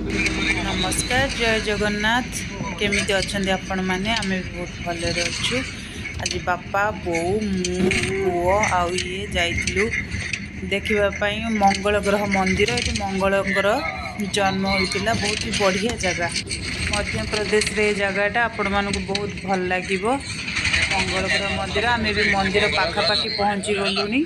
नमस्कार जय जगन्नाथ केमिति अच्छे आपण मैंने आम भी बहुत भलरे अच्छु। आज बापा बो मु पुओ आउ ये जाइलु देखापी मंगल ग्रह मंदिर। ये मंगल ग्रह जन्म होता बहुत ही बढ़िया जगह मध्य प्रदेश रे जगहटा आपण मानक बहुत भल लगे। मंगल ग्रह मंदिर आम भी मंदिर पाखापाखि पहुँची गलुनी।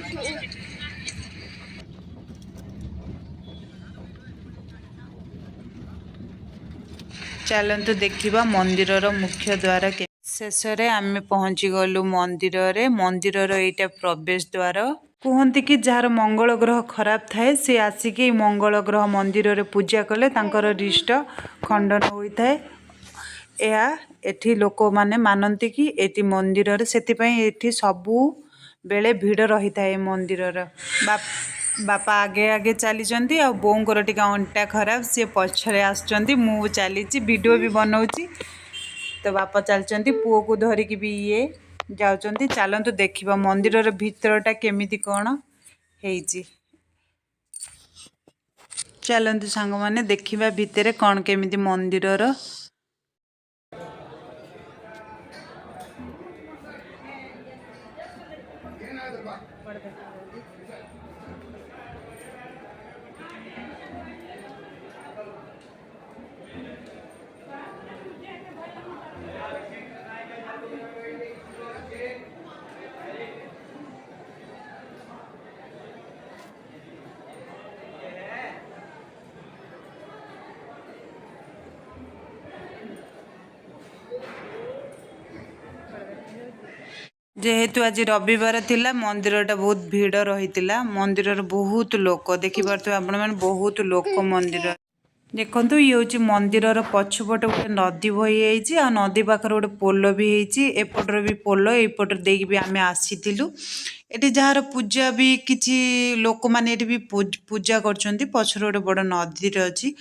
चलतु देखा मंदिर मुख्य द्वार के शेष आम पहुँची गलु मंदिर रे। मंदिर यहाँ प्रवेश द्वार कहते कि जार मंगल ग्रह खराब थाए सी आसिक मंगल ग्रह मंदिर रे पूजा कले तांकर रिष्ट खंडन होता है। एठी लोक माने मानती कि एटी मंदिर रे से सबु बेले भिड़ रही था मंदिर। बापा आगे आगे चली आ बोंकर टिका अंटा खराब सी पछरे आसुँच मु चली वीडियो भी बनाऊँगी। तो बापा चलती पुओ को धरिकी भी ये जाऊँच। चलतु देखा मंदिर भीतरटा केमिति कौन है। चलतु सांग माने देखा भितर कौन केमिति मंदिर। जेहेतु आज रविवार थिला मंदिरटा बहुत भीड़ रही। मंदिर बहुत लोक देखिपे आपण मैंने बहुत लोक मंदिर देखु। ये हूँ मंदिर पछपट गोटे नदी बही आ नदी पाखर गोटे पोल भी एपटर भी पोल एपटर देकी भी आम आसीलु। ये जार पूजा भी किसी लोक मैंने भी पूजा कर पछर गोटे बड़ नदी अच्छी